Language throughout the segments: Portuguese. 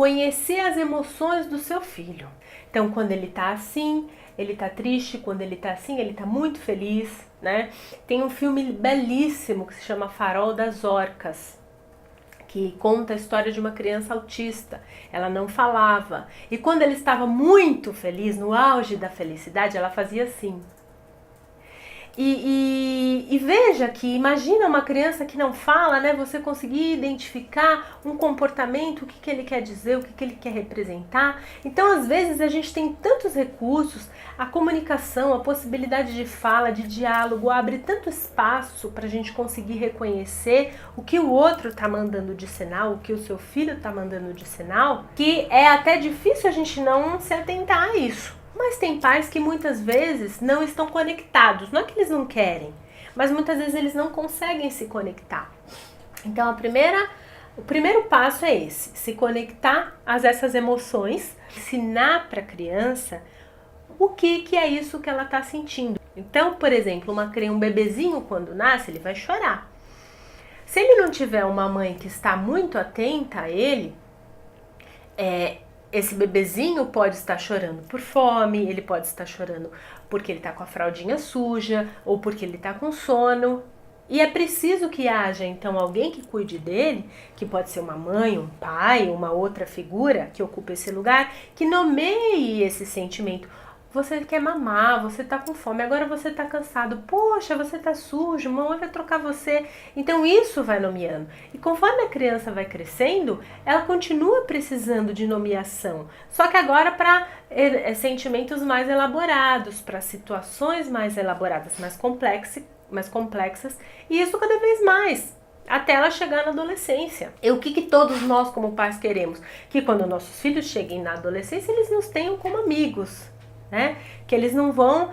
conhecer as emoções do seu filho. Então, quando ele tá assim, ele tá triste, quando ele tá assim, ele tá muito feliz, né? Tem um filme belíssimo que se chama Farol das Orcas, que conta a história de uma criança autista. Ela não falava. E quando ele estava muito feliz, no auge da felicidade, ela fazia assim. E veja que, imagina uma criança que não fala, né? Você conseguir identificar um comportamento, o que ele quer dizer, o que ele quer representar. Então, às vezes, a gente tem tantos recursos, a comunicação, a possibilidade de fala, de diálogo, abre tanto espaço para a gente conseguir reconhecer o que o outro está mandando de sinal, o que o seu filho está mandando de sinal, que é até difícil a gente não se atentar a isso. Mas tem pais que muitas vezes não estão conectados. Não é que eles não querem, mas muitas vezes eles não conseguem se conectar. Então o primeiro passo é esse, se conectar a essas emoções, ensinar para a criança o que é isso que ela está sentindo. Então, por exemplo, um bebezinho quando nasce, ele vai chorar. Se ele não tiver uma mãe que está muito atenta a ele, esse bebezinho pode estar chorando por fome, ele pode estar chorando porque ele está com a fraldinha suja ou porque ele está com sono. E é preciso que haja, então, alguém que cuide dele, que pode ser uma mãe, um pai, uma outra figura que ocupe esse lugar, que nomeie esse sentimento. Você quer mamar, você tá com fome, agora você tá cansado, poxa, você tá sujo, mamãe vai trocar você. Então isso vai nomeando. E conforme a criança vai crescendo, ela continua precisando de nomeação. Só que agora para sentimentos mais elaborados, para situações mais elaboradas, mais complexas, e isso cada vez mais, até ela chegar na adolescência. E o que todos nós como pais queremos? Que quando nossos filhos cheguem na adolescência, eles nos tenham como amigos. Né? Que eles não vão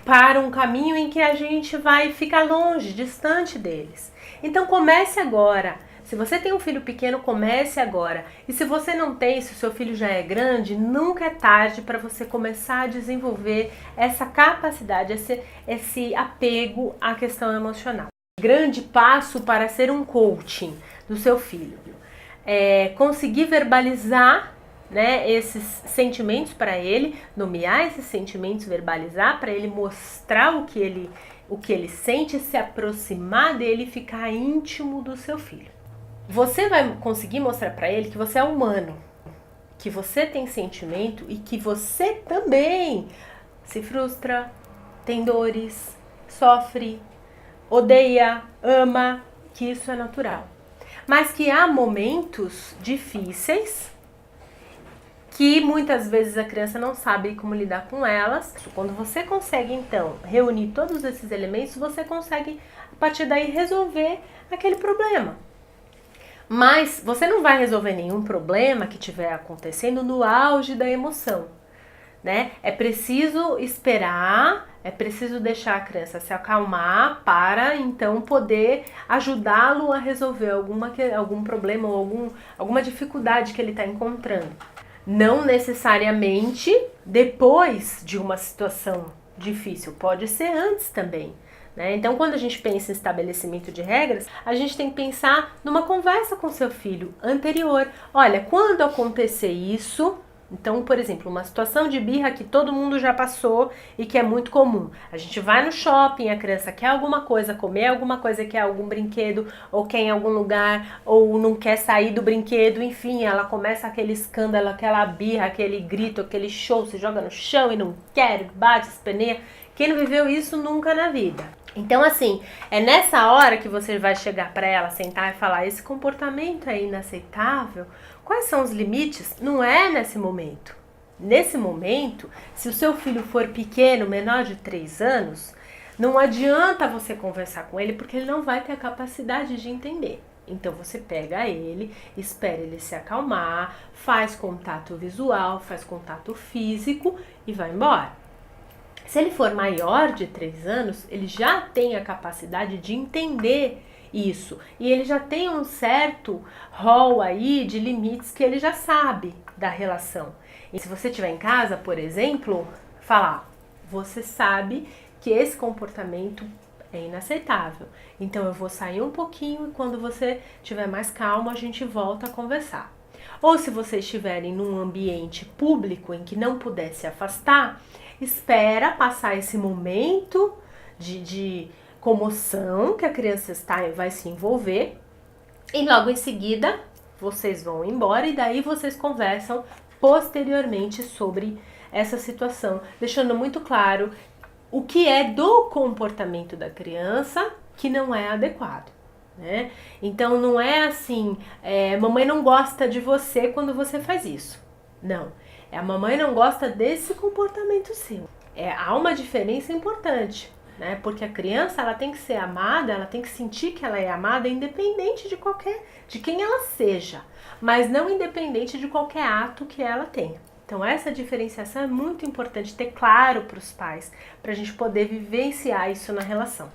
para um caminho em que a gente vai ficar longe, distante deles. Então comece agora. Se você tem um filho pequeno, comece agora. E se você não tem, se o seu filho já é grande, nunca é tarde para você começar a desenvolver essa capacidade, esse apego à questão emocional. Grande passo para ser um coaching do seu filho. Conseguir verbalizar, né, esses sentimentos para ele, nomear esses sentimentos, verbalizar para ele, mostrar o que ele sente, se aproximar dele e ficar íntimo do seu filho. Você vai conseguir mostrar para ele que você é humano, que você tem sentimento e que você também se frustra, tem dores, sofre, odeia, ama, que isso é natural. Mas que há momentos difíceis que muitas vezes a criança não sabe como lidar com elas. Quando você consegue, então, reunir todos esses elementos, você consegue, a partir daí, resolver aquele problema. Mas você não vai resolver nenhum problema que estiver acontecendo no auge da emoção, né? É preciso esperar, é preciso deixar a criança se acalmar para, então, poder ajudá-lo a resolver algum problema ou alguma dificuldade que ele está encontrando. Não necessariamente depois de uma situação difícil, pode ser antes também, né? Então, quando a gente pensa em estabelecimento de regras, a gente tem que pensar numa conversa com seu filho anterior. Olha, quando acontecer isso, então, por exemplo, uma situação de birra que todo mundo já passou e que é muito comum. A gente vai no shopping, a criança quer alguma coisa, comer alguma coisa, quer algum brinquedo, ou quer em algum lugar, ou não quer sair do brinquedo, enfim, ela começa aquele escândalo, aquela birra, aquele grito, aquele show, se joga no chão e não quer, bate, espeneia. Quem não viveu isso nunca na vida. Então, assim, é nessa hora que você vai chegar para ela, sentar e falar: esse comportamento é inaceitável, quais são os limites? Não é nesse momento. Nesse momento, se o seu filho for pequeno, menor de 3 anos, não adianta você conversar com ele, porque ele não vai ter a capacidade de entender. Então você pega ele, espera ele se acalmar, faz contato visual, faz contato físico e vai embora. Se ele for maior de 3 anos, ele já tem a capacidade de entender isso. E ele já tem um certo rol aí de limites que ele já sabe da relação. E se você estiver em casa, por exemplo, falar: você sabe que esse comportamento é inaceitável. Então eu vou sair um pouquinho e quando você estiver mais calmo, a gente volta a conversar. Ou se vocês estiverem num ambiente público em que não puder se afastar, espera passar esse momento de comoção que a criança vai se envolver e logo em seguida vocês vão embora e daí vocês conversam posteriormente sobre essa situação, deixando muito claro o que é do comportamento da criança que não é adequado, né? Então não é assim, mamãe não gosta de você quando você faz isso. Não, a mamãe não gosta desse comportamento seu. Há uma diferença importante, né? Porque a criança ela tem que ser amada, ela tem que sentir que ela é amada independente de quem ela seja, mas não independente de qualquer ato que ela tenha. Então essa diferenciação é muito importante ter claro para os pais, para a gente poder vivenciar isso na relação.